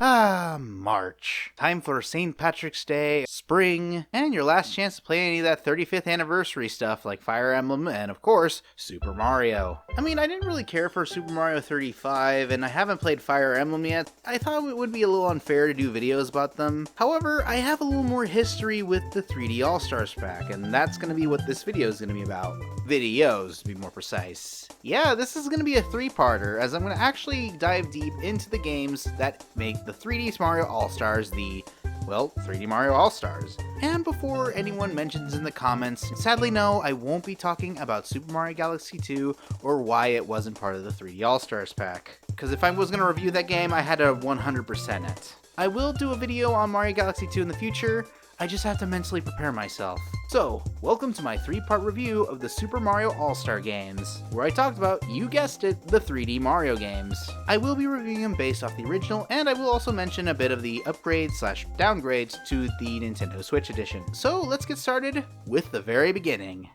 March. Time for St. Patrick's Day, spring, and your last chance to play any of that 35th anniversary stuff like Fire Emblem and, of course, Super Mario. I mean, I didn't really care for Super Mario 35, and I haven't played Fire Emblem yet. I thought it would be a little unfair to do videos about them. However, I have a little more history with the 3D All-Stars pack, and that's going to be what this video is going to be about. Videos, to be more precise. Yeah, this is going to be a three-parter, as I'm going to actually dive deep into the games that make the 3D Mario All-Stars the, well, 3D Mario All-Stars. And before anyone mentions in the comments, sadly no, I won't be talking about Super Mario Galaxy 2 or why it wasn't part of the 3D All-Stars pack. Because if I was going to review that game, I had to 100% it. I will do a video on Mario Galaxy 2 in the future, I just have to mentally prepare myself. So, welcome to my three-part review of the Super Mario All-Star games, where I talked about, you guessed it, the 3D Mario games. I will be reviewing them based off the original, and I will also mention a bit of the upgrades/downgrades to the Nintendo Switch edition. So, let's get started with the very beginning.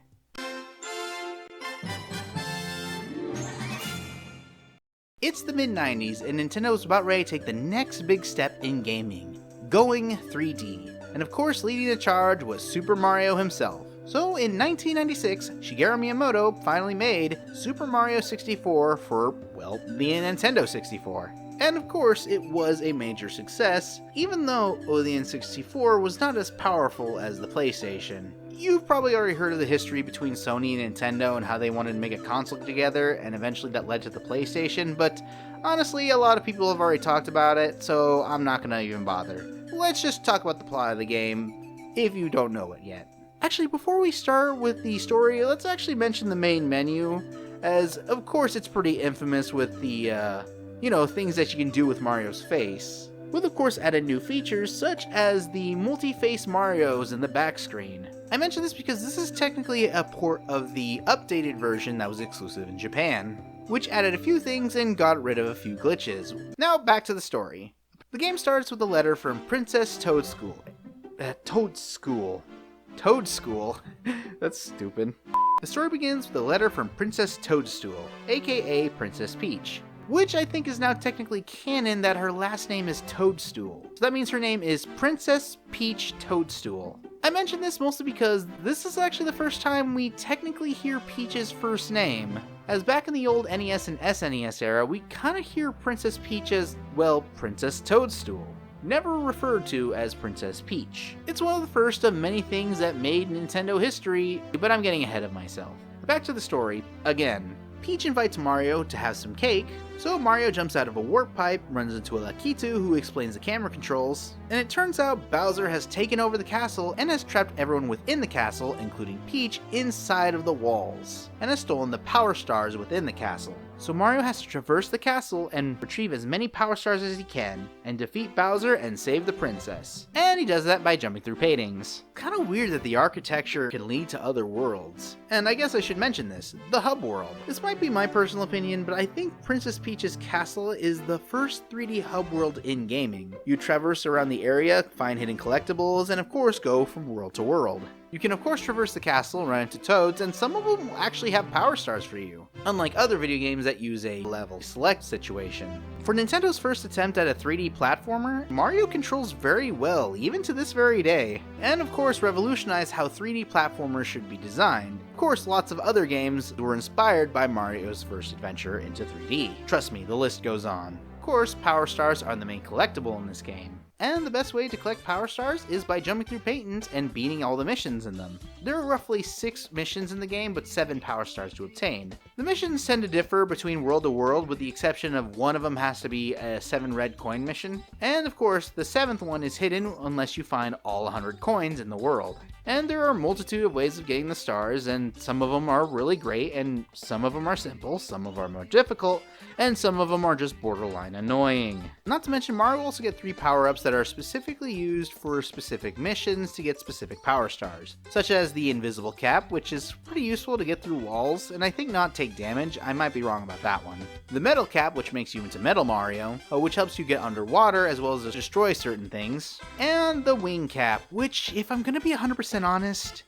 It's the mid-90s, and Nintendo was about ready to take the next big step in gaming, going 3D. And of course, leading the charge was Super Mario himself. So in 1996, Shigeru Miyamoto finally made Super Mario 64 for, well, the Nintendo 64. And of course, it was a major success, even though the N64 was not as powerful as the PlayStation. You've probably already heard of the history between Sony and Nintendo and how they wanted to make a console together, and eventually that led to the PlayStation, but honestly, a lot of people have already talked about it, so I'm not gonna even bother. Let's just talk about the plot of the game, if you don't know it yet. Actually, before we start with the story, let's actually mention the main menu, as of course it's pretty infamous with the, things that you can do with Mario's face. With of course added new features, such as the multi-face Marios in the back screen. I mention this because this is technically a port of the updated version that was exclusive in Japan, which added a few things and got rid of a few glitches. Now back to the story. The game starts with a letter from Princess Toadstool. Toadstool? That's stupid. The story begins with a letter from Princess Toadstool, aka Princess Peach, which I think is now technically canon that her last name is Toadstool. So that means her name is Princess Peach Toadstool. I mention this mostly because this is actually the first time we technically hear Peach's first name, as back in the old NES and SNES era, we kinda hear Princess Peach as, well, Princess Toadstool, never referred to as Princess Peach. It's one of the first of many things that made Nintendo history, but I'm getting ahead of myself. Back to the story, again. Peach invites Mario to have some cake, so Mario jumps out of a warp pipe, runs into a Lakitu who explains the camera controls, and it turns out Bowser has taken over the castle and has trapped everyone within the castle, including Peach, inside of the walls, and has stolen the Power Stars within the castle. So Mario has to traverse the castle and retrieve as many Power Stars as he can, and defeat Bowser and save the princess. And he does that by jumping through paintings. Kinda weird that the architecture can lead to other worlds. And I guess I should mention this, the hub world. This might be my personal opinion, but I think Princess Peach's castle is the first 3D hub world in gaming. You traverse around the area, find hidden collectibles, and of course go from world to world. You can of course traverse the castle, run into toads, and some of them will actually have Power Stars for you, unlike other video games that use a level select situation. For Nintendo's first attempt at a 3D platformer, Mario controls very well, even to this very day, and of course revolutionized how 3D platformers should be designed. Of course, lots of other games were inspired by Mario's first adventure into 3D. Trust me, the list goes on. Of course, Power Stars are the main collectible in this game. And the best way to collect Power Stars is by jumping through paintings and beating all the missions in them. There are roughly 6 missions in the game, but 7 Power Stars to obtain. The missions tend to differ between world to world, with the exception of one of them has to be a 7 red coin mission. And of course, the 7th one is hidden unless you find all 100 coins in the world. And there are a multitude of ways of getting the stars, and some of them are really great, and some of them are simple, some of them are more difficult, and some of them are just borderline annoying. Not to mention, Mario will also get 3 power-ups that are specifically used for specific missions to get specific Power Stars, such as the Invisible Cap, which is pretty useful to get through walls, and I think not take damage. I might be wrong about that one. The Metal Cap, which makes you into Metal Mario, which helps you get underwater as well as destroy certain things, and the Wing Cap, which, if I'm gonna be 100% honest,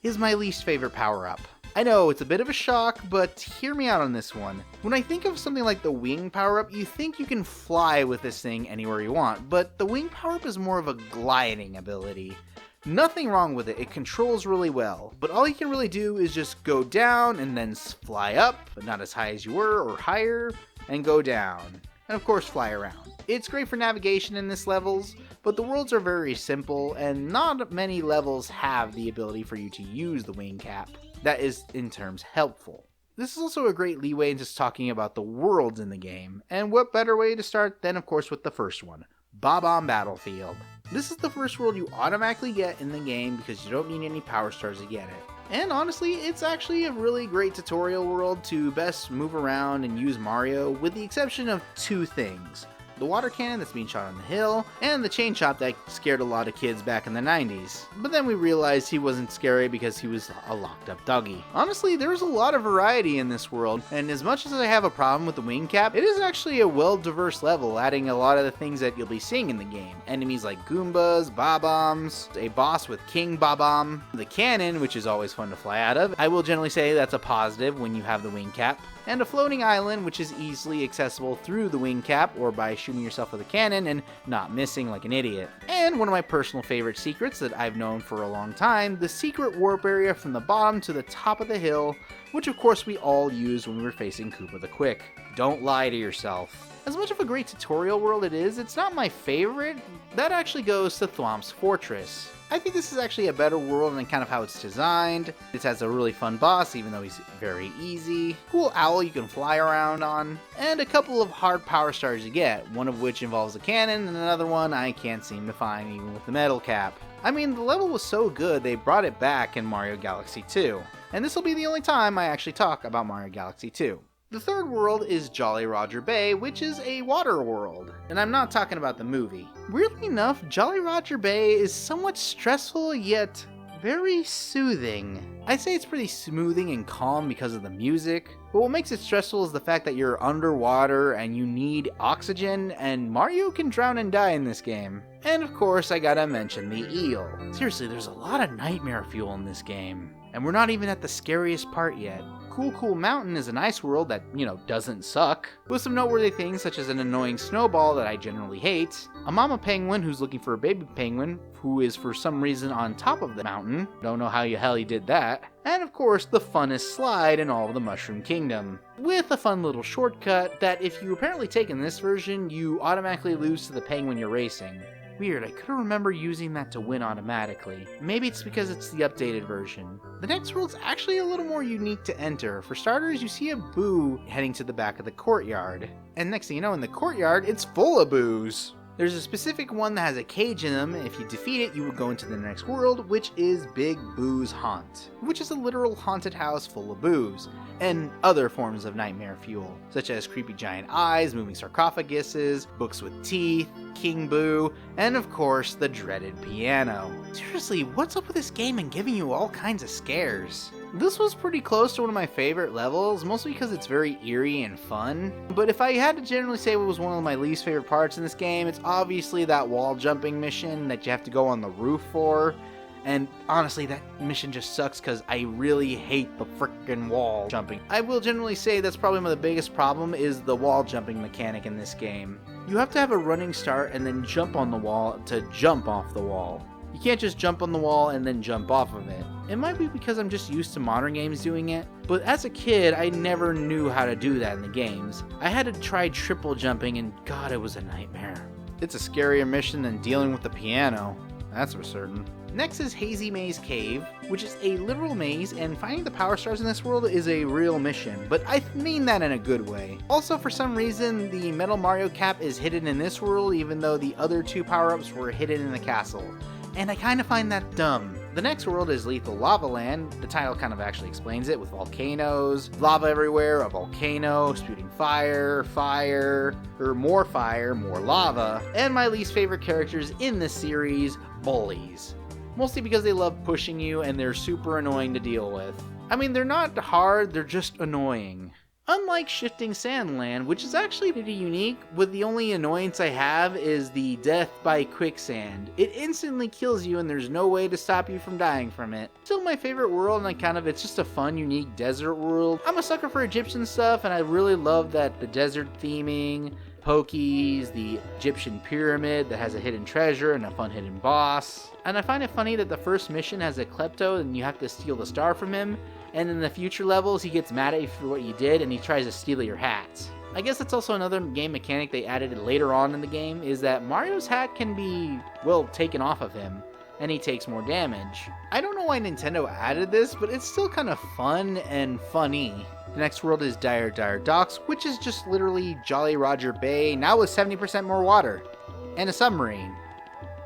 is my least favorite power-up. I know, it's a bit of a shock, but hear me out on this one. When I think of something like the wing power-up, you think you can fly with this thing anywhere you want, but the wing power-up is more of a gliding ability. Nothing wrong with it, it controls really well, but all you can really do is just go down and then fly up, but not as high as you were, or higher, and go down. And of course fly around. It's great for navigation in this levels, but the worlds are very simple, and not many levels have the ability for you to use the wing cap. That is, in terms, helpful. This is also a great leeway in just talking about the worlds in the game, and what better way to start than of course with the first one, Bob-omb Battlefield. This is the first world you automatically get in the game because you don't need any power stars to get it. And honestly, it's actually a really great tutorial world to best move around and use Mario, with the exception of two things. The water cannon that's being shot on the hill, and the chain chomp that scared a lot of kids back in the 90s. But then we realized he wasn't scary because he was a locked up doggy. Honestly, there's a lot of variety in this world, and as much as I have a problem with the wing cap, it is actually a well-diverse level, adding a lot of the things that you'll be seeing in the game. Enemies like Goombas, Bob-ombs, a boss with King Bob-omb, the cannon, which is always fun to fly out of. I will generally say that's a positive when you have the wing cap. And a floating island, which is easily accessible through the wing cap or by shooting yourself with a cannon and not missing like an idiot. And one of my personal favorite secrets that I've known for a long time, the secret warp area from the bottom to the top of the hill, which of course we all used when we were facing Koopa the Quick. Don't lie to yourself. As much of a great tutorial world it is, it's not my favorite. That actually goes to Thwomp's Fortress. I think this is actually a better world than kind of how it's designed. This has a really fun boss, even though he's very easy. Cool owl you can fly around on. And a couple of hard power stars you get, one of which involves a cannon, and another one I can't seem to find even with the metal cap. I mean, the level was so good they brought it back in Mario Galaxy 2. And this will be the only time I actually talk about Mario Galaxy 2. The third world is Jolly Roger Bay, which is a water world, and I'm not talking about the movie. Weirdly enough, Jolly Roger Bay is somewhat stressful yet very soothing. I'd say it's pretty smoothing and calm because of the music, but what makes it stressful is the fact that you're underwater and you need oxygen, and Mario can drown and die in this game. And of course, I gotta mention the eel. Seriously, there's a lot of nightmare fuel in this game, and we're not even at the scariest part yet. Cool Mountain is a nice world that, doesn't suck, with some noteworthy things such as an annoying snowball that I generally hate, a mama penguin who's looking for a baby penguin who is for some reason on top of the mountain, don't know how the hell he did that, and of course the funnest slide in all of the Mushroom Kingdom, with a fun little shortcut that if you apparently take in this version, you automatically lose to the penguin you're racing. Weird, I couldn't remember using that to win automatically. Maybe it's because it's the updated version. The next world's actually a little more unique to enter. For starters, you see a Boo heading to the back of the courtyard. And next thing you know, in the courtyard, it's full of Boos. There's a specific one that has a cage in them, and if you defeat it, you will go into the next world, which is Big Boo's Haunt, which is a literal haunted house full of Boos, and other forms of nightmare fuel, such as creepy giant eyes, moving sarcophaguses, books with teeth, King Boo, and of course, the dreaded piano. Seriously, what's up with this game and giving you all kinds of scares? This was pretty close to one of my favorite levels, mostly because it's very eerie and fun. But if I had to generally say what was one of my least favorite parts in this game, it's obviously that wall jumping mission that you have to go on the roof for. And honestly, that mission just sucks because I really hate the frickin' wall jumping. I will generally say that's probably the biggest problem is the wall jumping mechanic in this game. You have to have a running start and then jump on the wall to jump off the wall. You can't just jump on the wall and then jump off of it. It might be because I'm just used to modern games doing it, but as a kid, I never knew how to do that in the games. I had to try triple jumping and god, it was a nightmare. It's a scarier mission than dealing with the piano, that's for certain. Next is Hazy Maze Cave, which is a literal maze, and finding the power stars in this world is a real mission, but I mean that in a good way. Also, for some reason, the Metal Mario cap is hidden in this world, even though the other two power-ups were hidden in the castle. And I kind of find that dumb. The next world is Lethal Lava Land. The title kind of actually explains it, with volcanoes, lava everywhere, a volcano, spewing fire, more lava, and my least favorite characters in this series, bullies. Mostly because they love pushing you and they're super annoying to deal with. I mean, they're not hard, they're just annoying. Unlike Shifting Sandland, which is actually pretty unique, with the only annoyance I have is the death by quicksand. It instantly kills you and there's no way to stop you from dying from it. Still my favorite world, and it's just a fun, unique desert world. I'm a sucker for Egyptian stuff, and I really love that the desert theming, Pokies, the Egyptian pyramid that has a hidden treasure and a fun hidden boss. And I find it funny that the first mission has a klepto and you have to steal the star from him, and in the future levels he gets mad at you for what you did and he tries to steal your hats. I guess that's also another game mechanic they added later on in the game, is that Mario's hat can be, well, taken off of him, and he takes more damage. I don't know why Nintendo added this, but it's still kind of fun and funny. The next world is Dire Docks, which is just literally Jolly Roger Bay, now with 70% more water. And a submarine.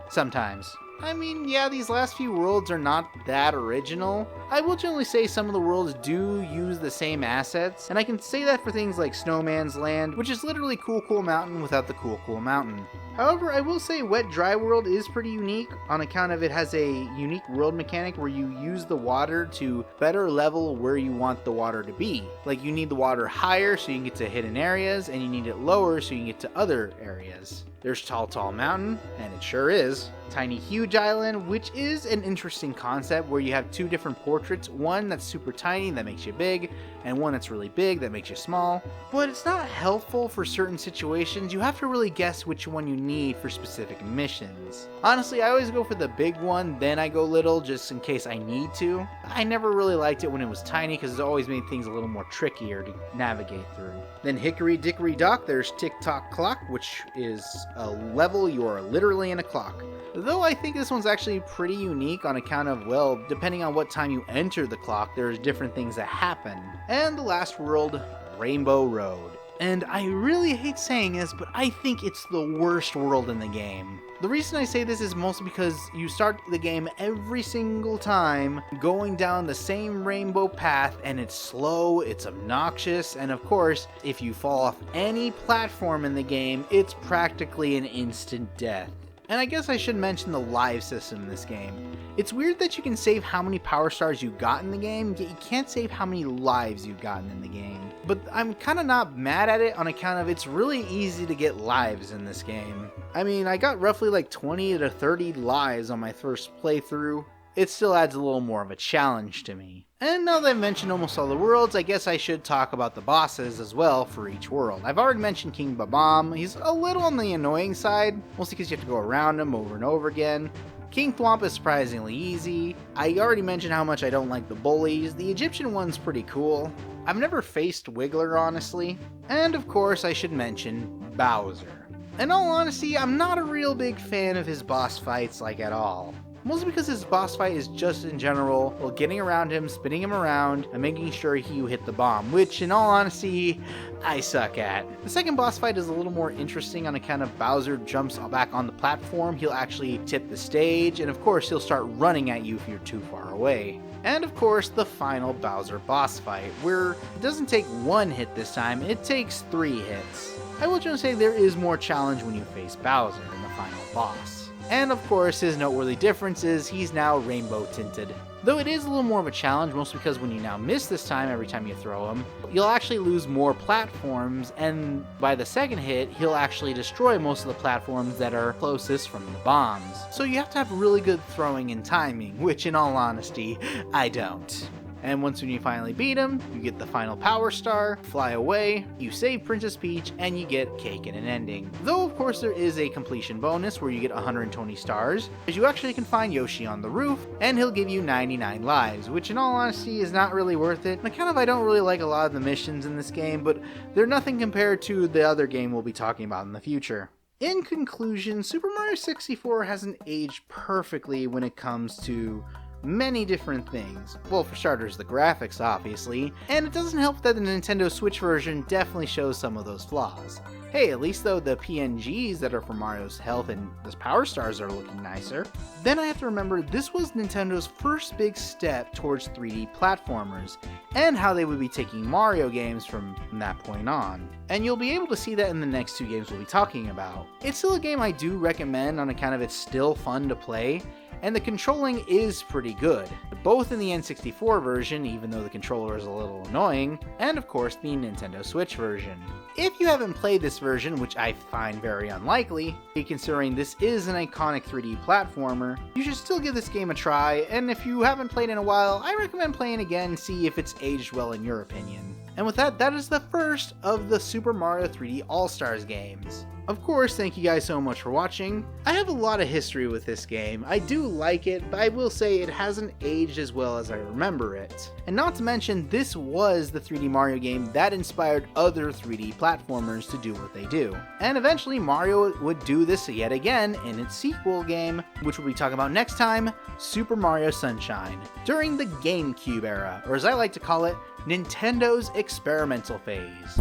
Sometimes. I mean, yeah, these last few worlds are not that original. I will generally say some of the worlds do use the same assets, and I can say that for things like Snowman's Land, which is literally Cool Mountain without the Cool Mountain. However, I will say Wet Dry World is pretty unique on account of it has a unique world mechanic where you use the water to better level where you want the water to be. Like, you need the water higher so you can get to hidden areas, and you need it lower so you can get to other areas. There's Tall Mountain, and it sure is. Tiny Huge Island, which is an interesting concept where you have two different portraits, one that's super tiny that makes you big, and one that's really big that makes you small. But it's not helpful for certain situations. You have to really guess which one you need for specific missions. Honestly, I always go for the big one, then I go little just in case I need to. I never really liked it when it was tiny because it always made things a little more trickier to navigate through. Then Hickory Dickory Dock, there's Tick Tock Clock, which is a level you are literally in a clock. Though I think this one's actually pretty unique on account of, well, depending on what time you enter the clock, there's different things that happen. And the last world, Rainbow Road. And I really hate saying this, but I think it's the worst world in the game. The reason I say this is mostly because you start the game every single time going down the same rainbow path, and it's slow, it's obnoxious, and of course, if you fall off any platform in the game, it's practically an instant death. And I guess I should mention the live system in this game. It's weird that you can save how many power stars you got in the game, yet you can't save how many lives you've gotten in the game. But I'm kind of not mad at it on account of it's really easy to get lives in this game. I mean, I got roughly like 20 to 30 lives on my first playthrough. It still adds a little more of a challenge to me. And now that I've mentioned almost all the worlds, I guess I should talk about the bosses as well for each world. I've already mentioned King Babam. He's a little on the annoying side, mostly because you have to go around him over and over again. King Thwomp is surprisingly easy. I already mentioned how much I don't like the bullies. The Egyptian one's pretty cool. I've never faced Wiggler, honestly. And of course, I should mention Bowser. In all honesty, I'm not a real big fan of his boss fights, like, at all. Mostly because his boss fight is just in general, well, getting around him, spinning him around, and making sure you hit the bomb, which in all honesty, I suck at. The second boss fight is a little more interesting on account of Bowser jumps back on the platform, he'll actually tip the stage, and of course he'll start running at you if you're too far away. And of course, the final Bowser boss fight, where it doesn't take one hit this time, it takes 3 hits. I will just say there is more challenge when you face Bowser in the final boss. And of course, his noteworthy difference is he's now rainbow tinted. Though it is a little more of a challenge, mostly because when you now miss this time every time you throw him, you'll actually lose more platforms, and by the second hit, he'll actually destroy most of the platforms that are closest from the bombs. So you have to have really good throwing and timing, which in all honesty, I don't. And once when you finally beat him, you get the final power star, fly away, you save Princess Peach, and you get cake and an ending. Though of course there is a completion bonus where you get 120 stars, as you actually can find Yoshi on the roof, and he'll give you 99 lives, which in all honesty is not really worth it. And I don't really like a lot of the missions in this game, but they're nothing compared to the other game we'll be talking about in the future. In conclusion, Super Mario 64 hasn't aged perfectly when it comes to many different things. Well, for starters, the graphics, obviously, and it doesn't help that the Nintendo Switch version definitely shows some of those flaws. Hey, at least though the PNGs that are for Mario's health and the power stars are looking nicer. Then I have to remember this was Nintendo's first big step towards 3D platformers, and how they would be taking Mario games from that point on. And you'll be able to see that in the next 2 games we'll be talking about. It's still a game I do recommend on account of it's still fun to play, and the controlling is pretty good. both in the N64 version, even though the controller is a little annoying, and of course the Nintendo Switch version. If you haven't played this version, which I find very unlikely, considering this is an iconic 3D platformer, you should still give this game a try, and if you haven't played in a while, I recommend playing again and see if it's aged well in your opinion. And with that, that is the first of the Super Mario 3D All-Stars games. Of course, thank you guys so much for watching. I have a lot of history with this game. I do like it, but I will say it hasn't aged as well as I remember it. And not to mention, this was the 3D Mario game that inspired other 3D platformers to do what they do. And eventually Mario would do this yet again in its sequel game, which we'll be talking about next time, Super Mario Sunshine, during the GameCube era, or as I like to call it, Nintendo's experimental phase.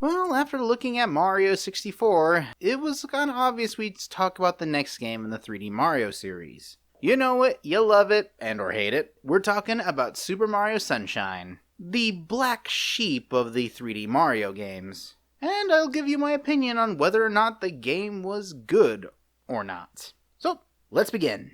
Well, after looking at Mario 64, it was kind of obvious we'd talk about the next game in the 3D Mario series. You know it, you love it, and or hate it. We're talking about Super Mario Sunshine, the black sheep of the 3D Mario games. And I'll give you my opinion on whether or not the game was good or not. So, let's begin.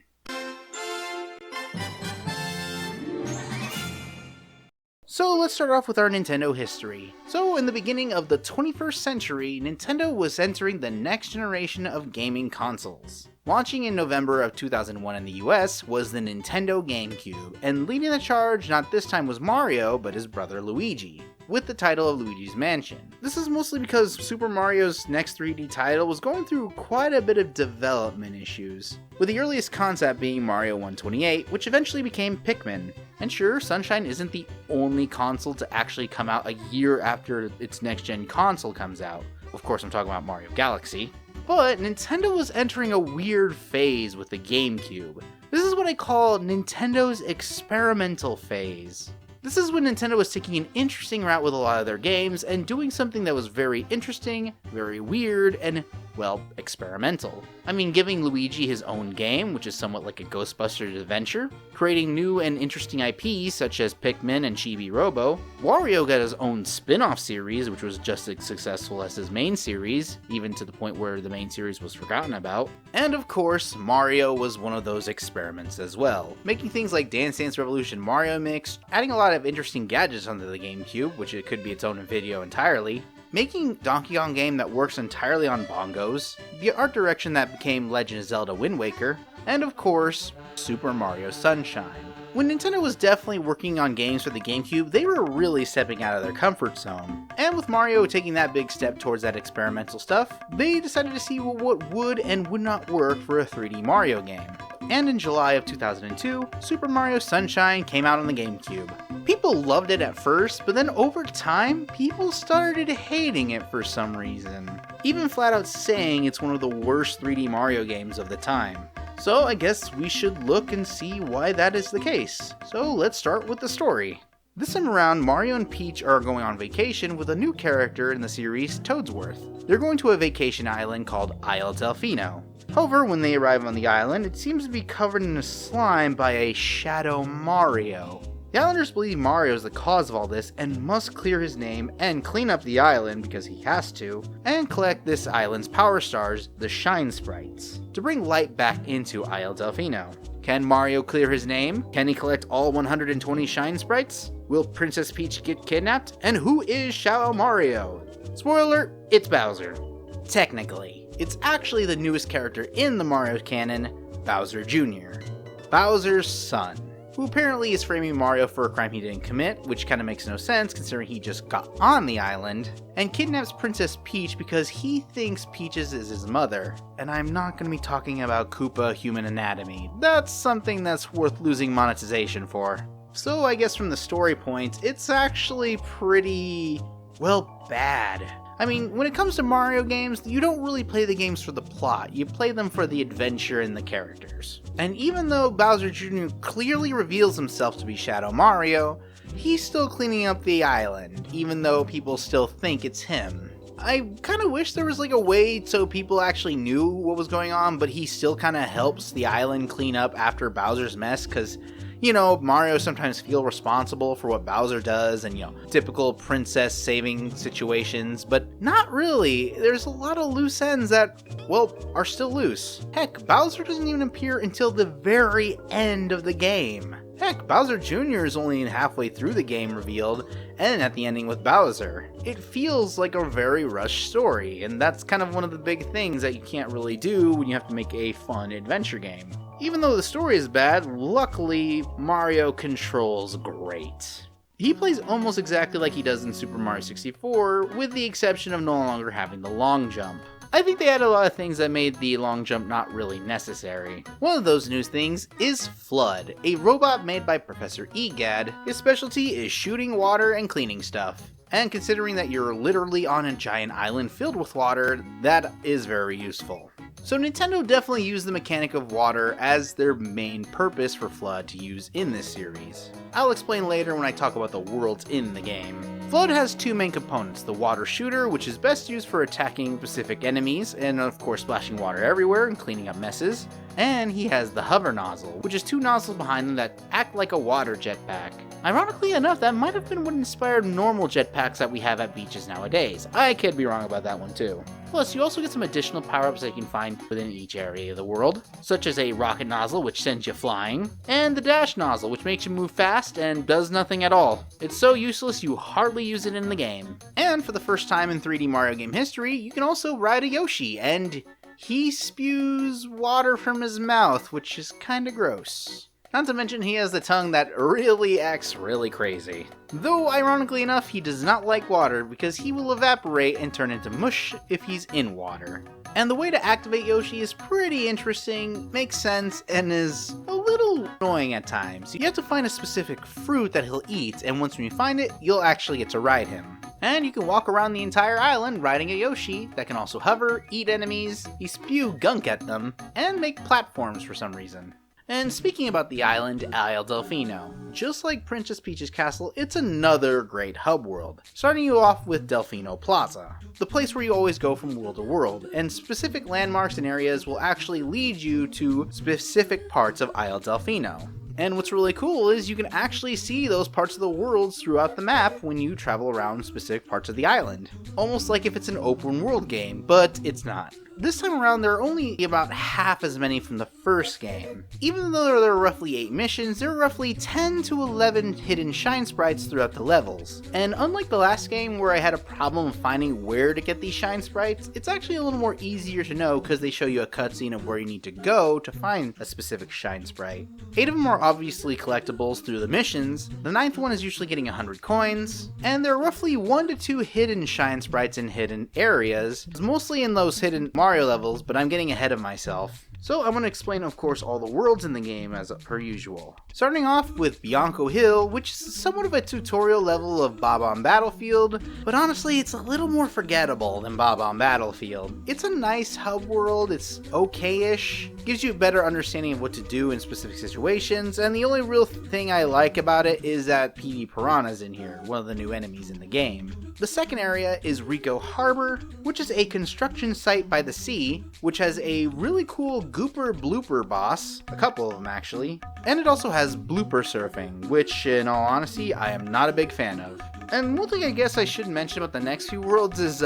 So let's start off with our Nintendo history. So in the beginning of the 21st century, Nintendo was entering the next generation of gaming consoles. Launching in November of 2001 in the US was the Nintendo GameCube, and leading the charge not this time was Mario, but his brother Luigi, with the title of Luigi's Mansion. This is mostly because Super Mario's next 3D title was going through quite a bit of development issues, with the earliest concept being Mario 128, which eventually became Pikmin. And sure, Sunshine isn't the only console to actually come out a year after its next-gen console comes out. Of course, I'm talking about Mario Galaxy. But Nintendo was entering a weird phase with the GameCube. This is what I call Nintendo's experimental phase. This is when Nintendo was taking an interesting route with a lot of their games and doing something that was very interesting, very weird, and, well, experimental. I mean, giving Luigi his own game, which is somewhat like a Ghostbusters adventure, creating new and interesting IPs such as Pikmin and Chibi Robo. Wario got his own spin-off series, which was just as successful as his main series, even to the point where the main series was forgotten about. And of course, Mario was one of those experiments as well, making things like Dance Dance Revolution Mario Mix, adding a lot of interesting gadgets onto the GameCube, which it could be its own video entirely, making Donkey Kong game that works entirely on bongos, the art direction that became Legend of Zelda Wind Waker, and of course, Super Mario Sunshine. When Nintendo was definitely working on games for the GameCube, they were really stepping out of their comfort zone. And with Mario taking that big step towards that experimental stuff, they decided to see what would and would not work for a 3D Mario game. And in July of 2002, Super Mario Sunshine came out on the GameCube. People loved it at first, but then over time, people started hating it for some reason. Even flat out saying it's one of the worst 3D Mario games of the time. So I guess we should look and see why that is the case. So let's start with the story. This time around, Mario and Peach are going on vacation with a new character in the series, Toadsworth. They're going to a vacation island called Isle Delfino. However, when they arrive on the island, it seems to be covered in a slime by a Shadow Mario. The islanders believe Mario is the cause of all this and must clear his name and clean up the island because he has to, and collect this island's power stars, the Shine Sprites, to bring light back into Isle Delfino. Can Mario clear his name? Can he collect all 120 Shine Sprites? Will Princess Peach get kidnapped? And who is Shadow Mario? Spoiler alert, it's Bowser. Technically, it's actually the newest character in the Mario canon, Bowser Jr., Bowser's son, who apparently is framing Mario for a crime he didn't commit, which kind of makes no sense considering he just got on the island, and kidnaps Princess Peach because he thinks Peaches is his mother. And I'm not going to be talking about Koopa Human Anatomy. That's something that's worth losing monetization for. So I guess from the story point, it's actually pretty, well, bad. I mean, when it comes to Mario games, you don't really play the games for the plot, you play them for the adventure and the characters. And even though Bowser Jr. clearly reveals himself to be Shadow Mario, he's still cleaning up the island, even though people still think it's him. I kind of wish there was like a way so people actually knew what was going on, but he still kind of helps the island clean up after Bowser's mess, because You know, Mario sometimes feels responsible for what Bowser does and, typical princess saving situations, but not really. There's a lot of loose ends that, well, are still loose. Heck, Bowser doesn't even appear until the very end of the game. Heck, Bowser Jr. is only halfway through the game revealed, and at the ending with Bowser. It feels like a very rushed story, and that's kind of one of the big things that you can't really do when you have to make a fun adventure game. Even though the story is bad, luckily, Mario controls great. He plays almost exactly like he does in Super Mario 64, with the exception of no longer having the long jump. I think they added a lot of things that made the long jump not really necessary. One of those new things is Flood, a robot made by Professor Egad. His specialty is shooting water and cleaning stuff. And considering that you're literally on a giant island filled with water, that is very useful. So Nintendo definitely used the mechanic of water as their main purpose for Flood to use in this series. I'll explain later when I talk about the worlds in the game. Flood has two main components, the water shooter, which is best used for attacking specific enemies, and of course splashing water everywhere and cleaning up messes. And he has the hover nozzle, which is two nozzles behind them that act like a water jetpack. Ironically enough, that might have been what inspired normal jetpacks that we have at beaches nowadays. I could be wrong about that one too. Plus, you also get some additional power-ups that you can find within each area of the world, such as a rocket nozzle, which sends you flying, and the dash nozzle, which makes you move fast and does nothing at all. It's so useless you hardly use it in the game. And for the first time in 3D Mario game history, you can also ride a Yoshi, and he spews water from his mouth, which is kinda gross. Not to mention he has the tongue that really acts really crazy. Though, ironically enough, he does not like water because he will evaporate and turn into mush if he's in water. And the way to activate Yoshi is pretty interesting, makes sense, and is a little annoying at times. You have to find a specific fruit that he'll eat, and once you find it, you'll actually get to ride him. And you can walk around the entire island riding a Yoshi that can also hover, eat enemies, you spew gunk at them, and make platforms for some reason. And speaking about the island, Isle Delfino. Just like Princess Peach's castle, it's another great hub world, starting you off with Delfino Plaza, the place where you always go from world to world, and specific landmarks and areas will actually lead you to specific parts of Isle Delfino. And what's really cool is you can actually see those parts of the worlds throughout the map when you travel around specific parts of the island. Almost like if it's an open world game, but it's not. This time around, there are only about half as many from the first game. Even though there are roughly 8 missions, there are roughly 10 to 11 hidden shine sprites throughout the levels. And unlike the last game where I had a problem finding where to get these shine sprites, it's actually a little more easier to know because they show you a cutscene of where you need to go to find a specific shine sprite. 8 of them are obviously collectibles through the missions, the 9th one is usually getting 100 coins, and there are roughly 1 to 2 hidden shine sprites in hidden areas, mostly in those hidden Mario levels, but I'm getting ahead of myself. So I'm going to explain, of course, all the worlds in the game as per usual. Starting off with Bianco Hill, which is somewhat of a tutorial level of Bob-omb Battlefield, but honestly it's a little more forgettable than Bob-omb Battlefield. It's a nice hub world, it's okay-ish, gives you a better understanding of what to do in specific situations, and the only real thing I like about it is that PD Piranha's in here, one of the new enemies in the game. The second area is Rico Harbor, which is a construction site by the sea, which has a really cool Gooper Blooper boss, a couple of them actually, and it also has blooper surfing, which in all honesty I am not a big fan of. And one thing I guess I should mention about the next few worlds is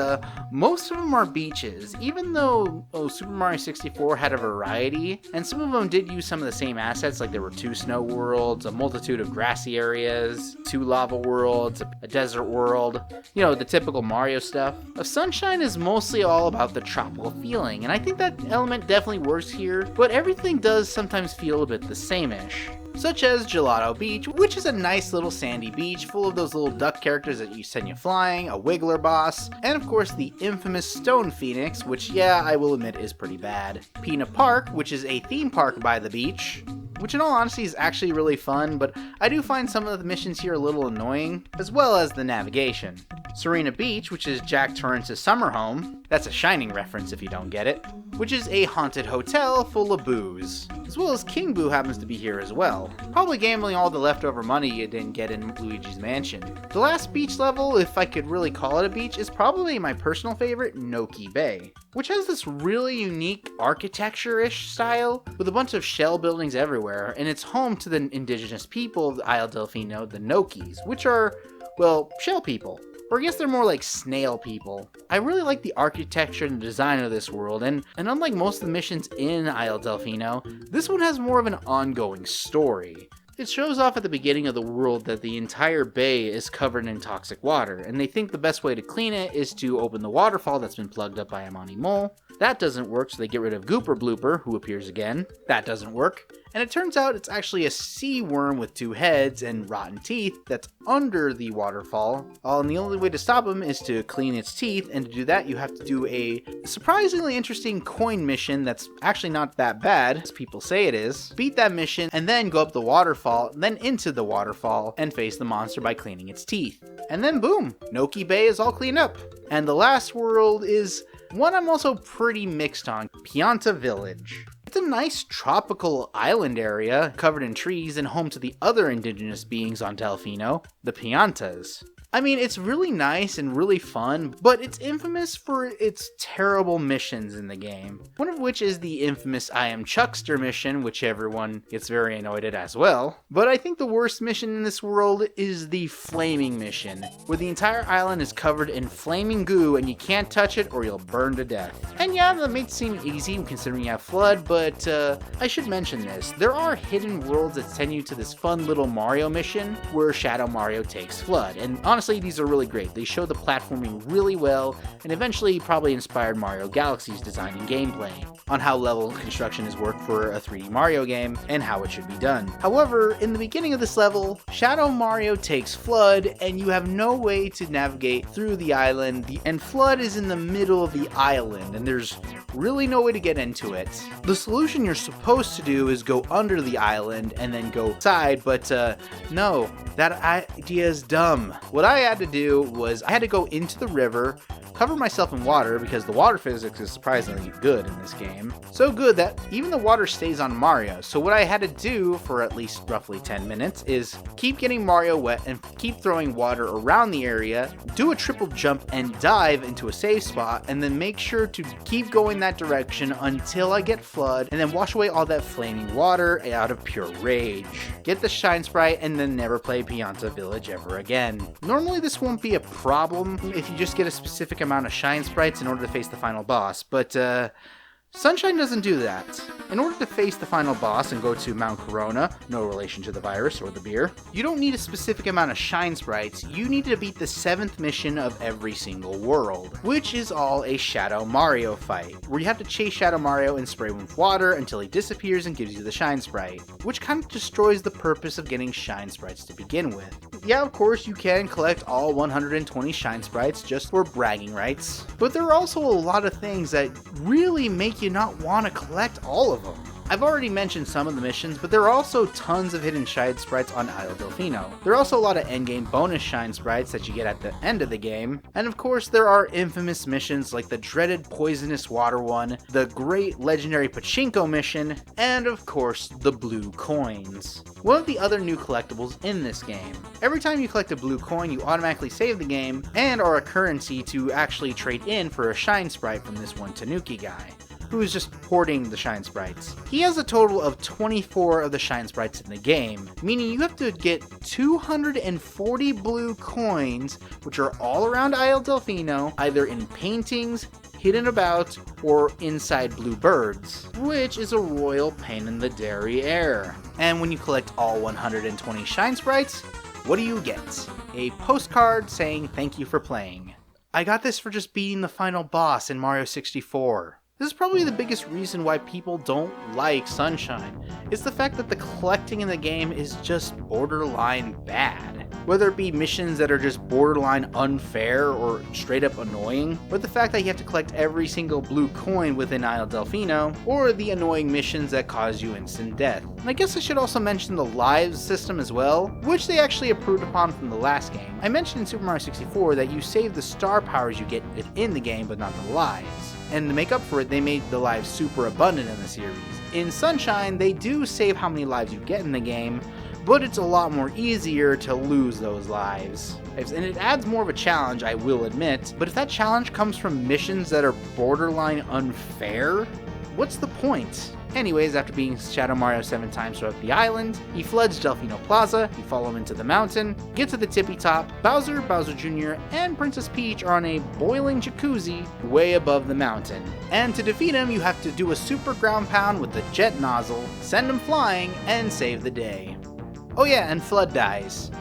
most of them are beaches, even though Super Mario 64 had a variety, and some of them did use some of the same assets, like there were 2 snow worlds, a multitude of grassy areas, 2 lava worlds, a desert world, you know, the typical Mario stuff. Sunshine is mostly all about the tropical feeling, and I think that element definitely works here, but everything does sometimes feel a bit the same-ish. Such as Gelato Beach, which is a nice little sandy beach full of those little duck characters that send you flying, a Wiggler boss, and of course the infamous Stone Phoenix, which yeah, I will admit is pretty bad. Pina Park, which is a theme park by the beach, which in all honesty is actually really fun, but I do find some of the missions here a little annoying, as well as the navigation. Serena Beach, which is Jack Torrance's summer home. That's a Shining reference if you don't get it. Which is a haunted hotel full of booze. As well as King Boo happens to be here as well. Probably gambling all the leftover money you didn't get in Luigi's Mansion. The last beach level, if I could really call it a beach, is probably my personal favorite, Noki Bay. Which has this really unique architecture-ish style, with a bunch of shell buildings everywhere, and it's home to the indigenous people of Isle Delfino, the Nokis, which are, well, shell people. Or I guess they're more like snail people. I really like the architecture and the design of this world, and unlike most of the missions in Isle Delfino, this one has more of an ongoing story. It shows off at the beginning of the world that the entire bay is covered in toxic water, and they think the best way to clean it is to open the waterfall that's been plugged up by Amani Mole. That doesn't work, so they get rid of Gooper Blooper, who appears again. That doesn't work. And it turns out it's actually a sea worm with 2 heads and rotten teeth that's under the waterfall. And the only way to stop him is to clean its teeth, and to do that you have to do a surprisingly interesting coin mission that's actually not that bad, as people say it is. Beat that mission, and then go up the waterfall, then into the waterfall, and face the monster by cleaning its teeth. And then boom, Noki Bay is all cleaned up. And the last world is one I'm also pretty mixed on, Pianta Village. It's a nice tropical island area covered in trees and home to the other indigenous beings on Delfino, the Piantas. I mean, it's really nice and really fun, but it's infamous for its terrible missions in the game. One of which is the infamous I Am Chuckster mission, which everyone gets very annoyed at as well. But I think the worst mission in this world is the Flaming mission, where the entire island is covered in flaming goo and you can't touch it or you'll burn to death. And yeah, that may seem easy considering you have Flood, but I should mention this. There are hidden worlds that send you to this fun little Mario mission where Shadow Mario takes Flood, and honestly, these are really great. They show the platforming really well, and eventually probably inspired Mario Galaxy's design and gameplay on how level construction is worked for a 3D Mario game and how it should be done. However, in the beginning of this level, Shadow Mario takes Flood, and you have no way to navigate through the island, and Flood is in the middle of the island, and there's really no way to get into it. The solution you're supposed to do is go under the island and then go side, but no, that idea is dumb. What I had to do was I had to go into the river, cover myself in water because the water physics is surprisingly good in this game. So good that even the water stays on Mario. So what I had to do for at least roughly 10 minutes is keep getting Mario wet and keep throwing water around the area, do a triple jump and dive into a safe spot, and then make sure to keep going that direction until I get Flood, and then wash away all that flaming water out of pure rage. Get the Shine Sprite and then never play Pianta Village ever again. Normally this won't be a problem if you just get a specific amount of Shine Sprites in order to face the final boss, but Sunshine doesn't do that. In order to face the final boss and go to Mount Corona, no relation to the virus or the beer, you don't need a specific amount of Shine Sprites, you need to beat the 7th mission of every single world, which is all a Shadow Mario fight, where you have to chase Shadow Mario and spray him with water until he disappears and gives you the Shine Sprite, which kind of destroys the purpose of getting Shine Sprites to begin with. Yeah, of course you can collect all 120 Shine Sprites just for bragging rights, but there are also a lot of things that really make you not want to collect all of them. I've already mentioned some of the missions, but there are also tons of hidden Shine Sprites on Isle Delfino. There are also a lot of endgame bonus Shine Sprites that you get at the end of the game, and of course there are infamous missions like the dreaded Poisonous Water one, the great legendary Pachinko mission, and of course the blue coins. One of the other new collectibles in this game. Every time you collect a blue coin, you automatically save the game, and are a currency to actually trade in for a Shine Sprite from this one Tanuki guy, who is just hoarding the Shine Sprites. He has a total of 24 of the Shine Sprites in the game, meaning you have to get 240 blue coins, which are all around Isle Delfino, either in paintings, hidden about, or inside blue birds, which is a royal pain in the derriere. And when you collect all 120 Shine Sprites, what do you get? A postcard saying thank you for playing. I got this for just beating the final boss in Mario 64. This is probably the biggest reason why people don't like Sunshine. It's the fact that the collecting in the game is just borderline bad. Whether it be missions that are just borderline unfair or straight up annoying, or the fact that you have to collect every single blue coin within Isle Delfino, or the annoying missions that cause you instant death. And I guess I should also mention the lives system as well, which they actually improved upon from the last game. I mentioned in Super Mario 64 that you save the star powers you get within the game, but not the lives. And to make up for it, they made the lives super abundant in the series. In Sunshine, they do save how many lives you get in the game, but it's a lot more easier to lose those lives. And it adds more of a challenge, I will admit, but if that challenge comes from missions that are borderline unfair, what's the point? Anyways, after beating Shadow Mario 7 times throughout the island, he floods Delfino Plaza, you follow him into the mountain, get to the tippy top, Bowser, Bowser Jr., and Princess Peach are on a boiling jacuzzi way above the mountain. And to defeat him, you have to do a super ground pound with the jet nozzle, send him flying, and save the day. Oh yeah, and Flood dies.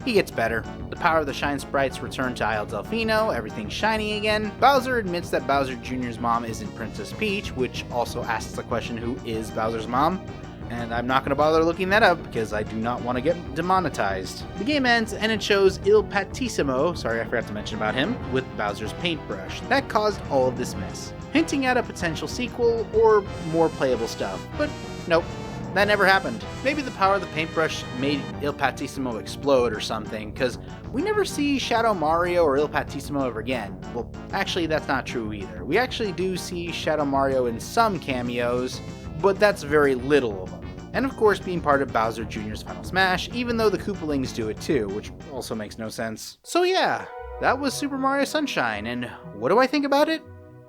He gets better. The power of the Shine Sprites return to Isle Delfino, everything's shiny again. Bowser admits that Bowser Jr.'s mom isn't Princess Peach, which also asks the question, who is Bowser's mom? And I'm not going to bother looking that up because I do not want to get demonetized. The game ends and it shows Il Patissimo, sorry I forgot to mention about him, with Bowser's paintbrush. That caused all of this mess, hinting at a potential sequel or more playable stuff, but nope. That never happened. Maybe the power of the paintbrush made Il Patissimo explode or something, because we never see Shadow Mario or Il Patissimo ever again. Well, actually that's not true either. We actually do see Shadow Mario in some cameos, but that's very little of them. And of course being part of Bowser Jr.'s Final Smash, even though the Koopalings do it too, which also makes no sense. So yeah, that was Super Mario Sunshine, and what do I think about it?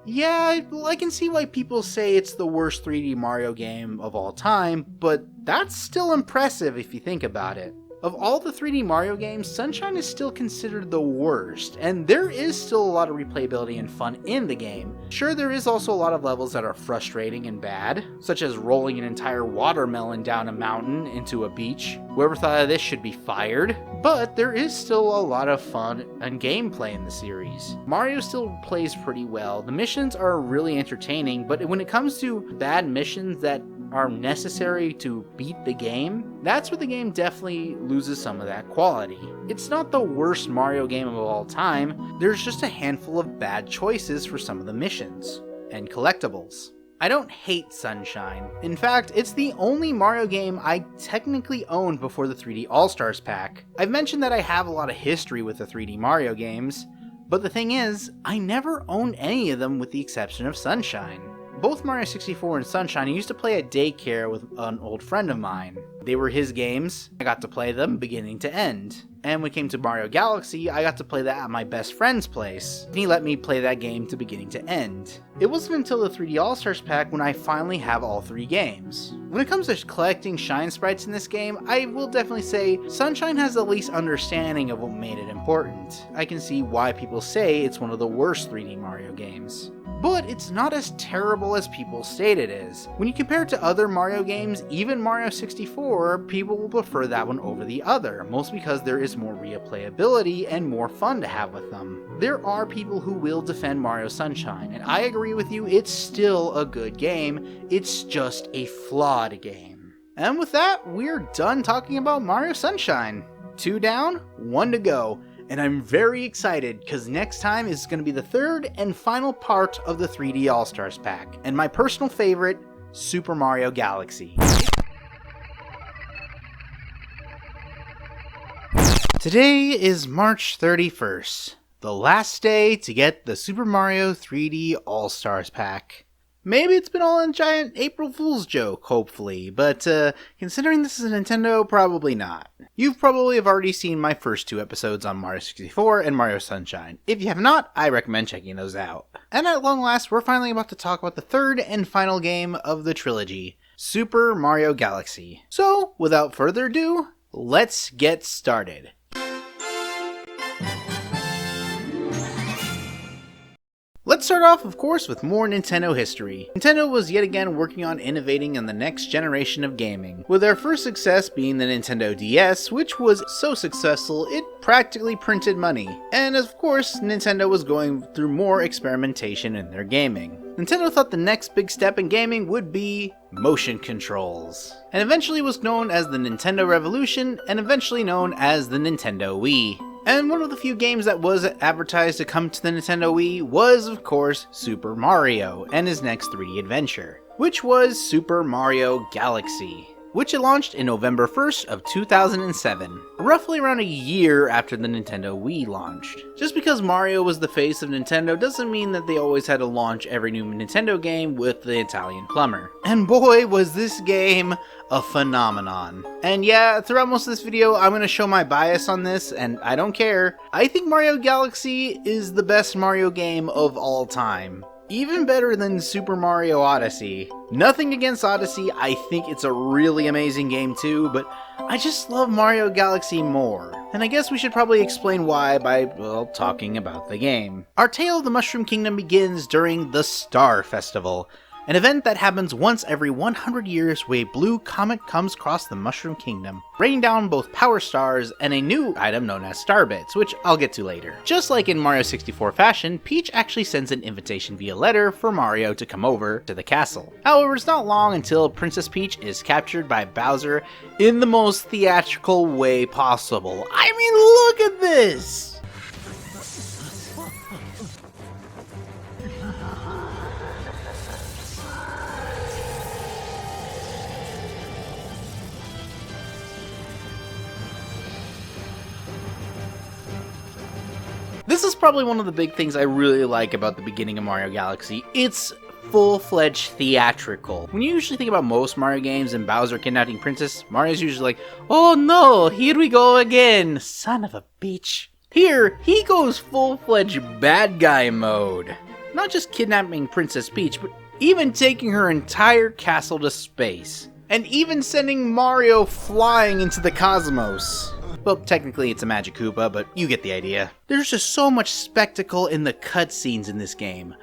Yeah, I can see why people say it's the worst 3D Mario game of all time, but that's still impressive if you think about it. Of all the 3D Mario games, Sunshine is still considered the worst, and there is still a lot of replayability and fun in the game. Sure, there is also a lot of levels that are frustrating and bad, such as rolling an entire watermelon down a mountain into a beach. Whoever thought of this should be fired. But there is still a lot of fun and gameplay in the series. Mario still plays pretty well. The missions are really entertaining, but when it comes to bad missions that are necessary to beat the game, that's where the game definitely loses some of that quality. It's not the worst Mario game of all time, there's just a handful of bad choices for some of the missions and collectibles. I don't hate Sunshine. In fact, it's the only Mario game I technically owned before the 3D All-Stars pack. I've mentioned that I have a lot of history with the 3D Mario games, but the thing is, I never owned any of them with the exception of Sunshine. Both Mario 64 and Sunshine I used to play at daycare with an old friend of mine. They were his games, I got to play them beginning to end. And when it came to Mario Galaxy, I got to play that at my best friend's place. And he let me play that game to beginning to end. It wasn't until the 3D All-Stars pack when I finally have all three games. When it comes to collecting Shine Sprites in this game, I will definitely say Sunshine has the least understanding of what made it important. I can see why people say it's one of the worst 3D Mario games. But it's not as terrible as people state it is. When you compare it to other Mario games, even Mario 64, people will prefer that one over the other, mostly because there is more replayability and more fun to have with them. There are people who will defend Mario Sunshine, and I agree with you, it's still a good game, it's just a flawed game. And with that, we're done talking about Mario Sunshine. 2 down, 1 to go. And I'm very excited because next time is going to be the third and final part of the 3D All-Stars pack, and my personal favorite, Super Mario Galaxy. Today is March 31st, the last day to get the Super Mario 3D All-Stars pack. Maybe it's been all a giant April Fool's joke, hopefully, but considering this is a Nintendo, probably not. You've probably have already seen my first 2 episodes on Mario 64 and Mario Sunshine. If you have not, I recommend checking those out. And at long last, we're finally about to talk about the third and final game of the trilogy, Super Mario Galaxy. So, without further ado, let's get started. Let's Let's start off, of course, with more Nintendo history. Nintendo was yet again working on innovating in the next generation of gaming, with their first success being the Nintendo DS, which was so successful it practically printed money. And of course, Nintendo was going through more experimentation in their gaming. Nintendo thought the next big step in gaming would be motion controls, and eventually was known as the Nintendo Revolution, and eventually known as the Nintendo Wii. And one of the few games that was advertised to come to the Nintendo Wii was, of course, Super Mario and his next 3D adventure, which was Super Mario Galaxy, which it launched in November 1st of 2007, roughly around a year after the Nintendo Wii launched. Just because Mario was the face of Nintendo doesn't mean that they always had to launch every new Nintendo game with the Italian plumber. And boy, was this game a phenomenon. And yeah, throughout most of this video, I'm going to show my bias on this, and I don't care. I think Mario Galaxy is the best Mario game of all time. Even better than Super Mario Odyssey. Nothing against Odyssey, I think it's a really amazing game too, but I just love Mario Galaxy more. And I guess we should probably explain why by, well, talking about the game. Our tale of the Mushroom Kingdom begins during the Star Festival, an event that happens once every 100 years where a blue comet comes across the Mushroom Kingdom, raining down both power stars and a new item known as Star Bits, which I'll get to later. Just like in Mario 64 fashion, Peach actually sends an invitation via letter for Mario to come over to the castle. However, it's not long until Princess Peach is captured by Bowser in the most theatrical way possible. I mean, look at this! This is probably one of the big things I really like about the beginning of Mario Galaxy. It's full-fledged theatrical. When you usually think about most Mario games and Bowser kidnapping Princess, Mario's usually like, oh no, here we go again, son of a bitch. Here, he goes full-fledged bad guy mode. Not just kidnapping Princess Peach, but even taking her entire castle to space. And even sending Mario flying into the cosmos. Well, technically it's a Magic Koopa, but you get the idea. There's just so much spectacle in the cutscenes in this game.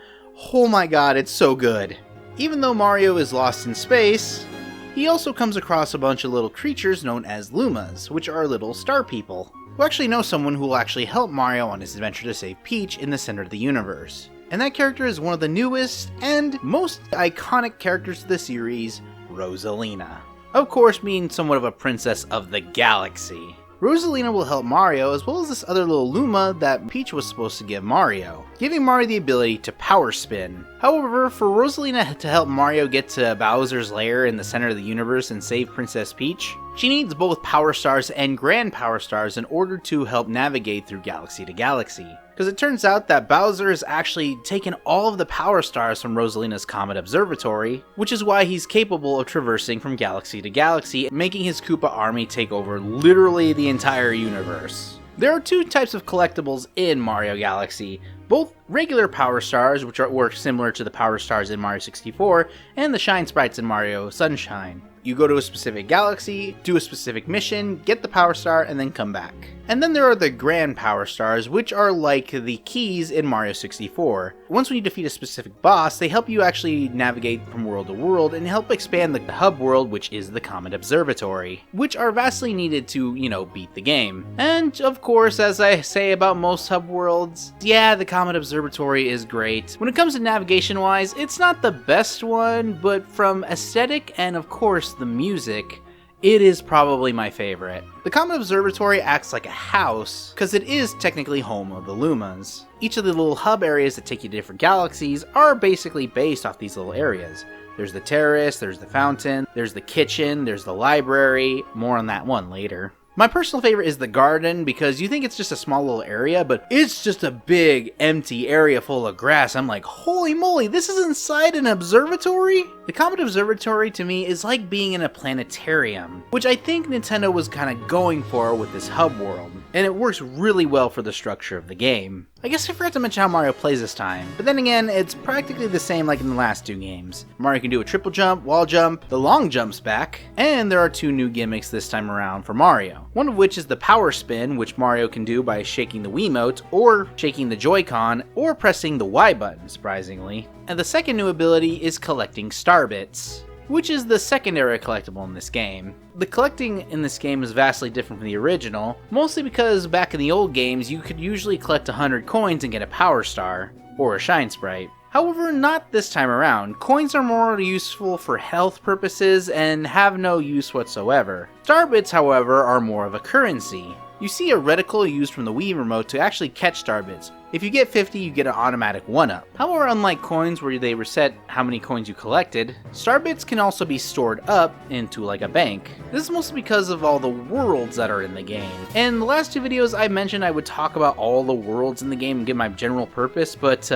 Oh my god, it's so good. Even though Mario is lost in space, he also comes across a bunch of little creatures known as Lumas, which are little star people, who actually know someone who will actually help Mario on his adventure to save Peach in the center of the universe. And that character is one of the newest and most iconic characters of the series, Rosalina. Of course, being somewhat of a princess of the galaxy. Rosalina will help Mario, as well as this other little Luma that Peach was supposed to give Mario, giving Mario the ability to power spin. However, for Rosalina to help Mario get to Bowser's lair in the center of the universe and save Princess Peach, she needs both Power Stars and Grand Power Stars in order to help navigate through galaxy to galaxy. Because it turns out that Bowser has actually taken all of the Power Stars from Rosalina's Comet Observatory, which is why he's capable of traversing from galaxy to galaxy, making his Koopa army take over literally the entire universe. There are two types of collectibles in Mario Galaxy, both regular Power Stars, which work similar to the Power Stars in Mario 64, and the Shine Sprites in Mario Sunshine. You go to a specific galaxy, do a specific mission, get the Power Star, and then come back. And then there are the Grand Power Stars, which are like the keys in Mario 64. Once when you defeat a specific boss, they help you actually navigate from world to world and help expand the hub world, which is the Comet Observatory, which are vastly needed to, beat the game. And of course, as I say about most hub worlds, yeah, the Comet Observatory is great. When it comes to navigation wise, it's not the best one, but from aesthetic and of course the music, it is probably my favorite. The Comet Observatory acts like a house, because it is technically home of the Lumas. Each of the little hub areas that take you to different galaxies are basically based off these little areas. There's the terrace, there's the fountain, there's the kitchen, there's the library, more on that one later. My personal favorite is the garden, because you think it's just a small little area, but it's just a big, empty area full of grass. I'm like, holy moly, this is inside an observatory? The Comet Observatory to me is like being in a planetarium, which I think Nintendo was kind of going for with this hub world, and it works really well for the structure of the game. I guess I forgot to mention how Mario plays this time, but then again, it's practically the same like in the last two games. Mario can do a triple jump, wall jump, the long jumps back, and there are two new gimmicks this time around for Mario. One of which is the power spin, which Mario can do by shaking the Wiimote, or shaking the Joy-Con, or pressing the Y button, surprisingly. And the second new ability is collecting star bits, which is the secondary collectible in this game. The collecting in this game is vastly different from the original, mostly because back in the old games you could usually collect 100 coins and get a power star, or a shine sprite. However, not this time around. Coins are more useful for health purposes and have no use whatsoever. Star bits, however, are more of a currency. You see a reticle used from the Wii remote to actually catch star bits. If you get 50, you get an automatic 1-up. However, unlike coins where they reset how many coins you collected, star bits can also be stored up into like a bank. This is mostly because of all the worlds that are in the game. In the last two videos I mentioned I would talk about all the worlds in the game and give my general purpose, but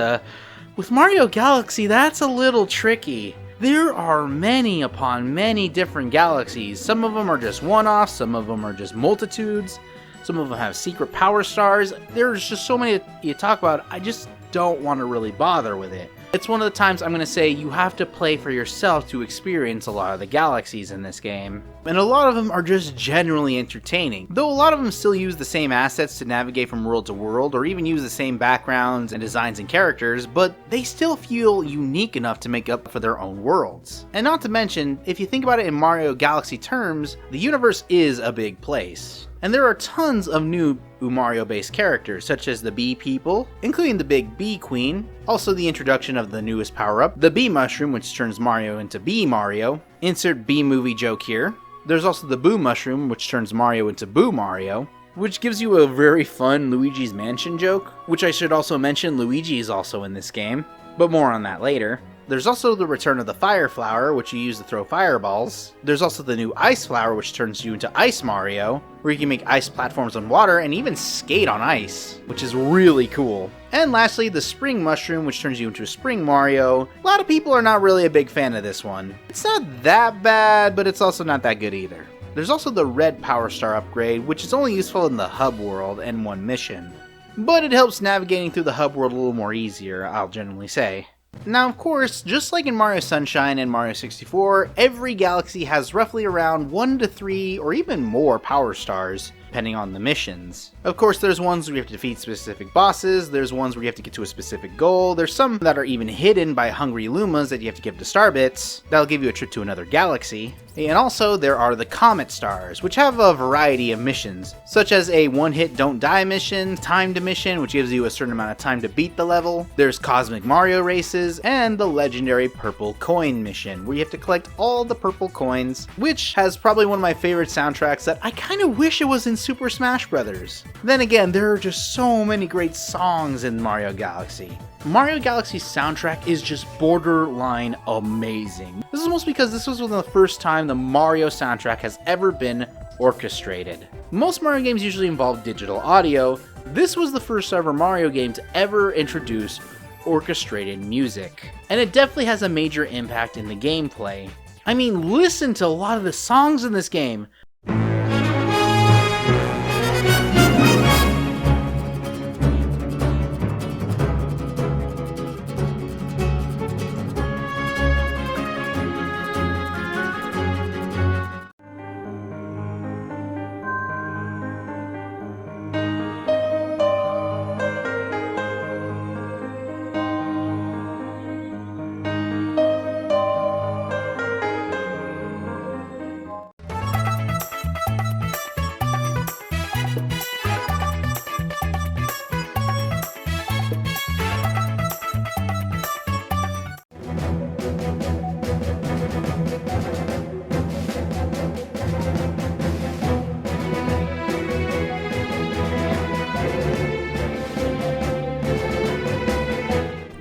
with Mario Galaxy that's a little tricky. There are many upon many different galaxies. Some of them are just one-offs, some of them are just multitudes. Some of them have secret power stars. There's just so many you talk about, I just don't want to really bother with it. It's one of the times I'm going to say you have to play for yourself to experience a lot of the galaxies in this game. And a lot of them are just generally entertaining. Though a lot of them still use the same assets to navigate from world to world, or even use the same backgrounds and designs and characters, but they still feel unique enough to make up for their own worlds. And not to mention, if you think about it in Mario Galaxy terms, the universe is a big place. And there are tons of new Mario-based characters, such as the Bee People, including the Big Bee Queen, also the introduction of the newest power-up, the Bee Mushroom, which turns Mario into Bee Mario, insert Bee Movie joke here. There's also the Boo Mushroom, which turns Mario into Boo Mario, which gives you a very fun Luigi's Mansion joke, which I should also mention Luigi is also in this game, but more on that later. There's also the return of the Fire Flower, which you use to throw fireballs. There's also the new Ice Flower, which turns you into Ice Mario, where you can make ice platforms on water and even skate on ice, which is really cool. And lastly, the Spring Mushroom, which turns you into a Spring Mario. A lot of people are not really a big fan of this one. It's not that bad, but it's also not that good either. There's also the Red Power Star upgrade, which is only useful in the hub world and one mission. But it helps navigating through the hub world a little more easier, I'll generally say. Now, of course, just like in Mario Sunshine and Mario 64, every galaxy has roughly around 1 to 3 or even more power stars, depending on the missions. Of course, there's ones where you have to defeat specific bosses, there's ones where you have to get to a specific goal, there's some that are even hidden by hungry Lumas that you have to give to star bits, that'll give you a trip to another galaxy. And also, there are the Comet Stars, which have a variety of missions, such as a one-hit don't die mission, timed mission, which gives you a certain amount of time to beat the level, there's Cosmic Mario races, and the legendary Purple Coin mission, where you have to collect all the purple coins, which has probably one of my favorite soundtracks that I kind of wish it was in Super Smash Bros. Then again, there are just so many great songs in Mario Galaxy. Mario Galaxy's soundtrack is just borderline amazing. This is mostly because this was one of the first time the Mario soundtrack has ever been orchestrated. Most Mario games usually involve digital audio. This was the first ever Mario game to ever introduce orchestrated music. And it definitely has a major impact in the gameplay. I mean, listen to a lot of the songs in this game.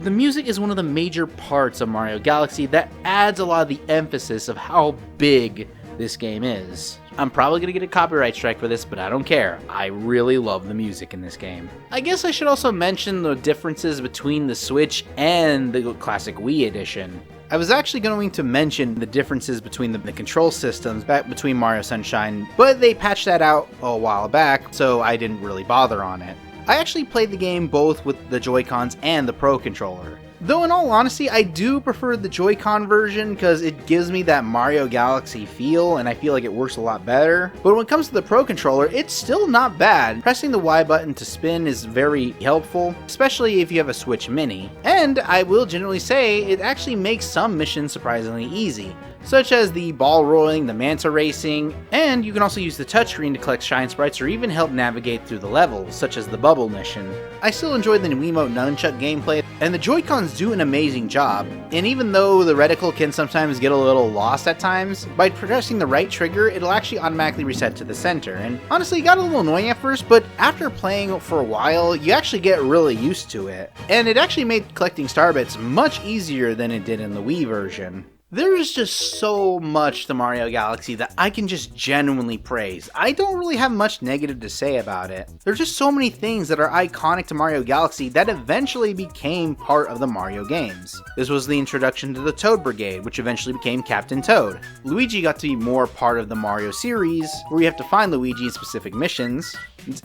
The music is one of the major parts of Mario Galaxy that adds a lot of the emphasis of how big this game is. I'm probably going to get a copyright strike for this, but I don't care. I really love the music in this game. I guess I should also mention the differences between the Switch and the classic Wii edition. I was actually going to mention the differences between the control systems back between Mario Sunshine, but they patched that out a while back, so I didn't really bother on it. I actually played the game both with the Joy-Cons and the Pro Controller. Though in all honesty, I do prefer the Joy-Con version because it gives me that Mario Galaxy feel and I feel like it works a lot better. But when it comes to the Pro Controller, it's still not bad. Pressing the Y button to spin is very helpful, especially if you have a Switch Mini. And I will generally say, it actually makes some missions surprisingly easy, such as the ball rolling, the manta racing, and you can also use the touchscreen to collect shine sprites or even help navigate through the levels, such as the bubble mission. I still enjoy the Wiimote nunchuck gameplay, and the Joy-Cons do an amazing job, and even though the reticle can sometimes get a little lost at times, by pressing the right trigger, it'll actually automatically reset to the center, and honestly, it got a little annoying at first, but after playing for a while, you actually get really used to it, and it actually made collecting star bits much easier than it did in the Wii version. There is just so much to Mario Galaxy that I can just genuinely praise. I don't really have much negative to say about it. There's just so many things that are iconic to Mario Galaxy that eventually became part of the Mario games. This was the introduction to the Toad Brigade, which eventually became Captain Toad. Luigi got to be more part of the Mario series, where you have to find Luigi in specific missions.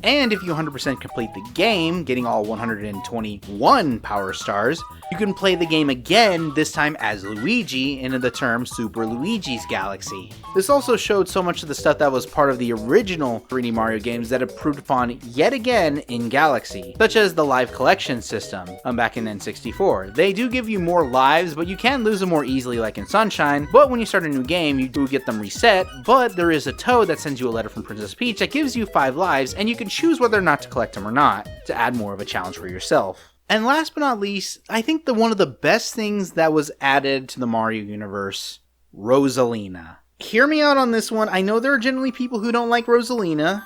And if you 100% complete the game, getting all 121 Power Stars, you can play the game again, this time as Luigi, in the term Super Luigi's Galaxy. This also showed so much of the stuff that was part of the original 3D Mario games that improved upon yet again in Galaxy, such as the live collection system back in N64. They do give you more lives, but you can lose them more easily like in Sunshine, but when you start a new game, you do get them reset, but there is a Toad that sends you a letter from Princess Peach that gives you 5 lives, and you can choose whether or not to collect them or not, to add more of a challenge for yourself. And last but not least, I think one of the best things that was added to the Mario universe, Rosalina. Hear me out on this one. I know there are generally people who don't like Rosalina,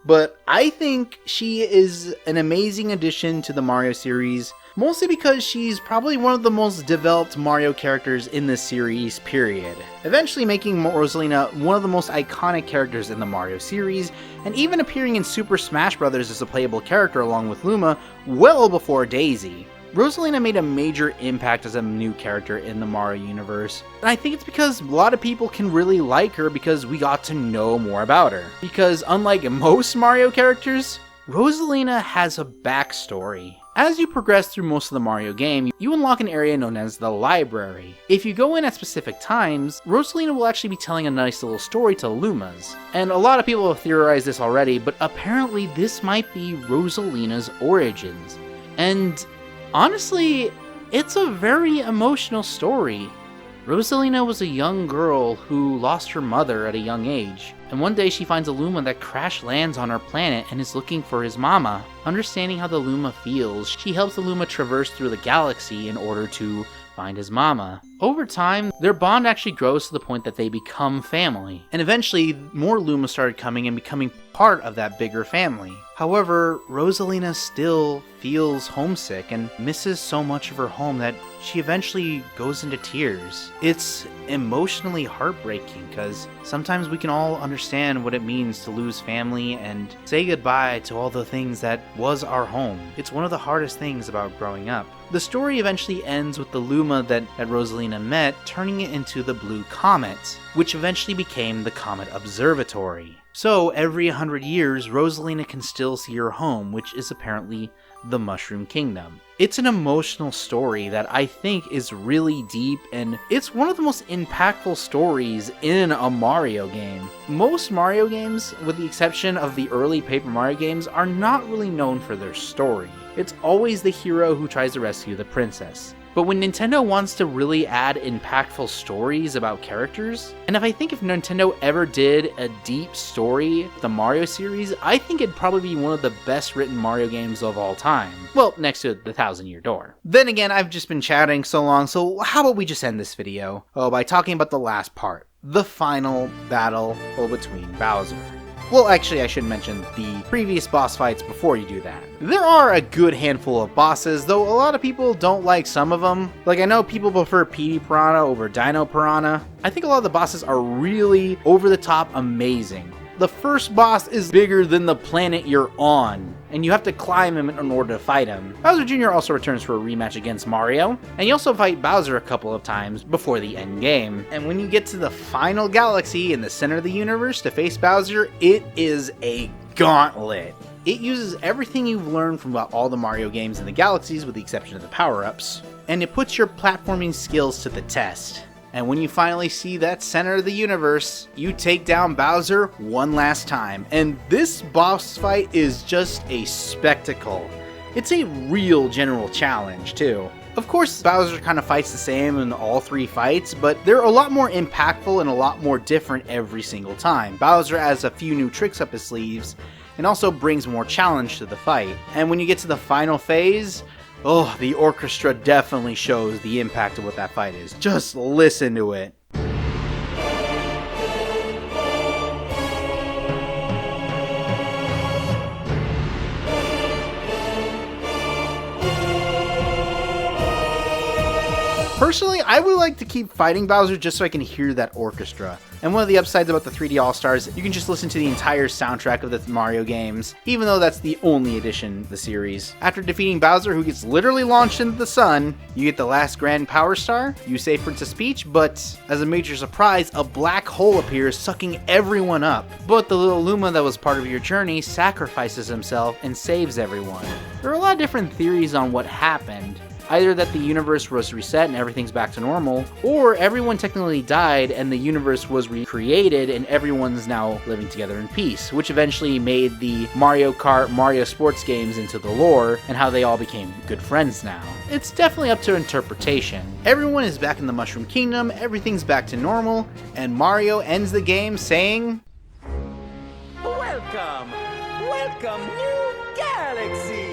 but I think she is an amazing addition to the Mario series, mostly because she's probably one of the most developed Mario characters in this series, period. Eventually making Rosalina one of the most iconic characters in the Mario series, and even appearing in Super Smash Bros. As a playable character along with Luma, well before Daisy. Rosalina made a major impact as a new character in the Mario universe, and I think it's because a lot of people can really like her because we got to know more about her. Because unlike most Mario characters, Rosalina has a backstory. As you progress through most of the Mario game, you unlock an area known as the Library. If you go in at specific times, Rosalina will actually be telling a nice little story to Lumas. And a lot of people have theorized this already, but apparently this might be Rosalina's origins. And honestly, it's a very emotional story. Rosalina was a young girl who lost her mother at a young age, and one day she finds a Luma that crash lands on her planet and is looking for his mama. Understanding how the Luma feels, she helps the Luma traverse through the galaxy in order to find his mama. Over time, their bond actually grows to the point that they become family, and eventually more Luma started coming and becoming part of that bigger family. However, Rosalina still feels homesick and misses so much of her home that she eventually goes into tears. It's emotionally heartbreaking because sometimes we can all understand what it means to lose family and say goodbye to all the things that was our home. It's one of the hardest things about growing up. The story eventually ends with the Luma that Rosalina met turning it into the Blue Comet, which eventually became the Comet Observatory. So every 100 years, Rosalina can still see her home, which is apparently the Mushroom Kingdom. It's an emotional story that I think is really deep, and it's one of the most impactful stories in a Mario game. Most Mario games, with the exception of the early Paper Mario games, are not really known for their story. It's always the hero who tries to rescue the princess. But when Nintendo wants to really add impactful stories about characters, and if Nintendo ever did a deep story, the Mario series, I think it'd probably be one of the best written Mario games of all time. Well, next to the Thousand Year Door. Then again, I've just been chatting so long, so how about we just end this video? By talking about the last part. The final battle between Bowser. Well, actually, I should mention the previous boss fights before you do that. There are a good handful of bosses, though a lot of people don't like some of them. Like, I know people prefer Petey Piranha over Dino Piranha. I think a lot of the bosses are really over-the-top amazing. The first boss is bigger than the planet you're on, and you have to climb him in order to fight him. Bowser Jr. also returns for a rematch against Mario, and you also fight Bowser a couple of times before the end game. And when you get to the final galaxy in the center of the universe to face Bowser, it is a gauntlet. It uses everything you've learned from all the Mario games in the galaxies with the exception of the power-ups, and it puts your platforming skills to the test. And when you finally see that center of the universe, you take down Bowser one last time. And this boss fight is just a spectacle. It's a real general challenge too. Of course, Bowser kind of fights the same in all three fights, but they're a lot more impactful and a lot more different every single time. Bowser has a few new tricks up his sleeves and also brings more challenge to the fight. And when you get to the final phase, oh, the orchestra definitely shows the impact of what that fight is. Just listen to it. Personally, I would like to keep fighting Bowser just so I can hear that orchestra. And one of the upsides about the 3D All-Stars, you can just listen to the entire soundtrack of the Mario games, even though that's the only edition of the series. After defeating Bowser, who gets literally launched into the sun, you get the last Grand Power Star, you save Princess Peach, but as a major surprise, a black hole appears sucking everyone up. But the little Luma that was part of your journey sacrifices himself and saves everyone. There are a lot of different theories on what happened. Either that the universe was reset and everything's back to normal, or everyone technically died and the universe was recreated and everyone's now living together in peace, which eventually made the Mario Kart, Mario sports games into the lore, and how they all became good friends now. It's definitely up to interpretation. Everyone is back in the Mushroom Kingdom, everything's back to normal, and Mario ends the game saying, "Welcome! Welcome, new galaxy!"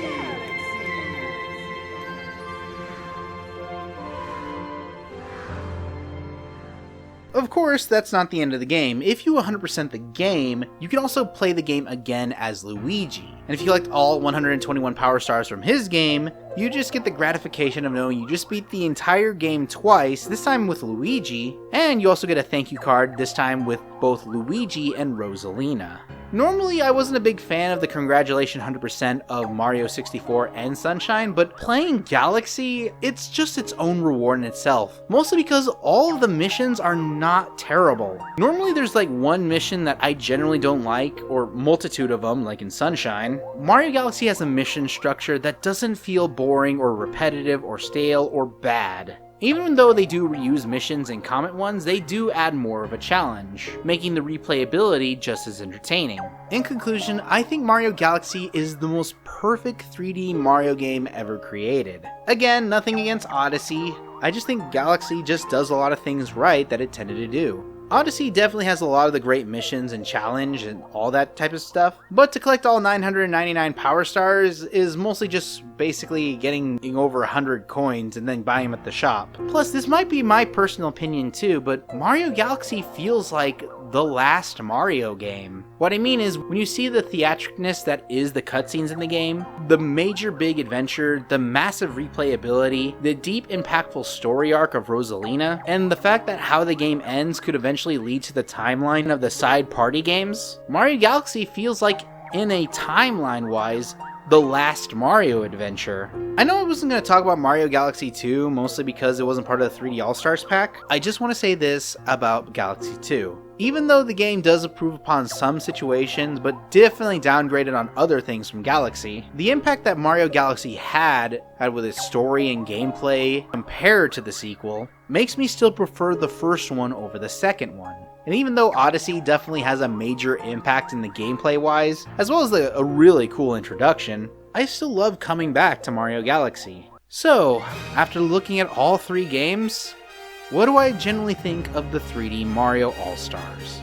Of course, that's not the end of the game. If you 100% the game, you can also play the game again as Luigi. And if you collect all 121 Power Stars from his game, you just get the gratification of knowing you just beat the entire game twice, this time with Luigi, and you also get a thank you card, this time with both Luigi and Rosalina. Normally, I wasn't a big fan of the congratulation 100% of Mario 64 and Sunshine, but playing Galaxy, it's just its own reward in itself. Mostly because all of the missions are not terrible. Normally there's like one mission that I generally don't like, or multitude of them, like in Sunshine. Mario Galaxy has a mission structure that doesn't feel boring or repetitive or stale or bad. Even though they do reuse missions and Comet ones, they do add more of a challenge, making the replayability just as entertaining. In conclusion, I think Mario Galaxy is the most perfect 3D Mario game ever created. Again, nothing against Odyssey, I just think Galaxy just does a lot of things right that it tended to do. Odyssey definitely has a lot of the great missions and challenge and all that type of stuff, but to collect all 999 Power Stars is mostly just basically getting over 100 coins and then buying them at the shop. Plus, this might be my personal opinion too, but Mario Galaxy feels like the last Mario game. What I mean is, when you see the theatricalness that is the cutscenes in the game, the major big adventure, the massive replayability, the deep impactful story arc of Rosalina, and the fact that how the game ends could eventually lead to the timeline of the side party games, Mario Galaxy feels like, in a timeline-wise, the last Mario adventure. I know I wasn't going to talk about Mario Galaxy 2, mostly because it wasn't part of the 3D All-Stars pack. I just want to say this about Galaxy 2. Even though the game does improve upon some situations, but definitely downgraded on other things from Galaxy, the impact that Mario Galaxy had with its story and gameplay compared to the sequel makes me still prefer the first one over the second one. And even though Odyssey definitely has a major impact in the gameplay wise, as well as a really cool introduction, I still love coming back to Mario Galaxy. So, after looking at all three games, what do I generally think of the 3D Mario All-Stars?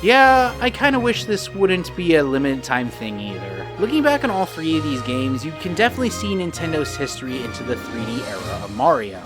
Yeah, I kinda wish this wouldn't be a limited time thing either. Looking back on all three of these games, you can definitely see Nintendo's history into the 3D era of Mario.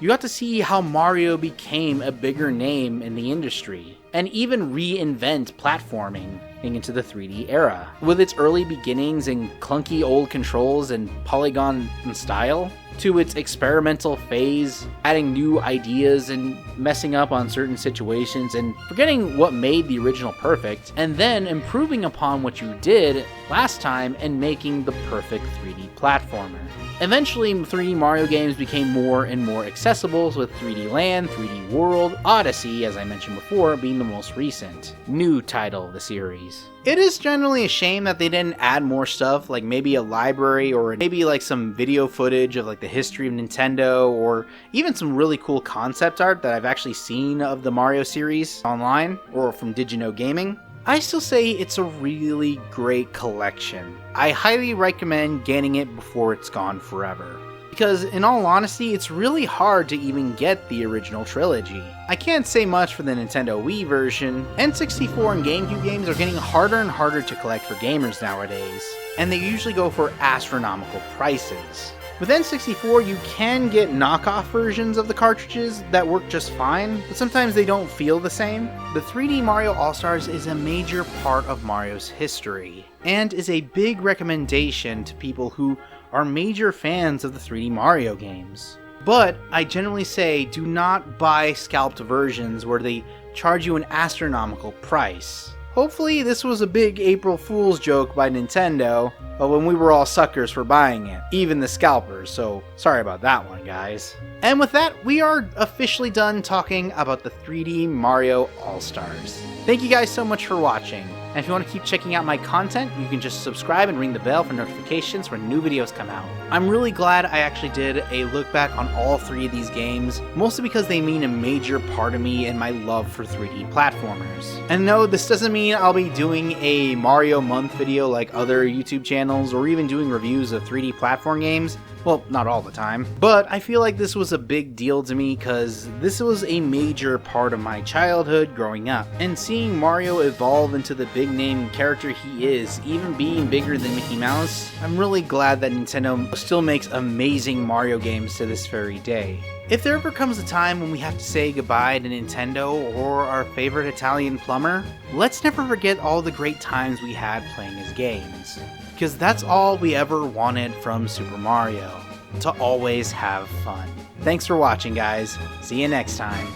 You got to see how Mario became a bigger name in the industry. and even reinvent platforming into the 3D era. With its early beginnings in clunky old controls and polygon style, to its experimental phase, adding new ideas and messing up on certain situations and forgetting what made the original perfect, and then improving upon what you did last time and making the perfect 3D platformer. Eventually, 3D Mario games became more and more accessible, with 3D Land, 3D World, Odyssey, as I mentioned before, being the most recent new title of the series. It is generally a shame that they didn't add more stuff, like maybe a library or maybe like some video footage of like the history of Nintendo, or even some really cool concept art that I've actually seen of the Mario series online or from Did You Know Gaming. I still say it's a really great collection. I highly recommend getting it before it's gone forever, because in all honesty, it's really hard to even get the original trilogy. I can't say much for the Nintendo Wii version. N64 and GameCube games are getting harder and harder to collect for gamers nowadays, and they usually go for astronomical prices. With N64, you can get knockoff versions of the cartridges that work just fine, but sometimes they don't feel the same. The 3D Mario All-Stars is a major part of Mario's history, and is a big recommendation to people who are major fans of the 3D Mario games. But I generally say do not buy scalped versions where they charge you an astronomical price. Hopefully this was a big April Fool's joke by Nintendo, but when we were all suckers for buying it, even the scalpers, so sorry about that one, guys. And with that, we are officially done talking about the 3D Mario All-Stars. Thank you guys so much for watching. And if you want to keep checking out my content, you can just subscribe and ring the bell for notifications when new videos come out. I'm really glad I actually did a look back on all three of these games, mostly because they mean a major part of me and my love for 3D platformers. And no, this doesn't mean I'll be doing a Mario Month video like other YouTube channels, or even doing reviews of 3D platform games. Well, not all the time. But I feel like this was a big deal to me because this was a major part of my childhood growing up. And seeing Mario evolve into the big name character he is, even being bigger than Mickey Mouse, I'm really glad that Nintendo still makes amazing Mario games to this very day. If there ever comes a time when we have to say goodbye to Nintendo or our favorite Italian plumber, let's never forget all the great times we had playing his games. Because that's all we ever wanted from Super Mario, to always have fun. Thanks for watching, guys. See you next time.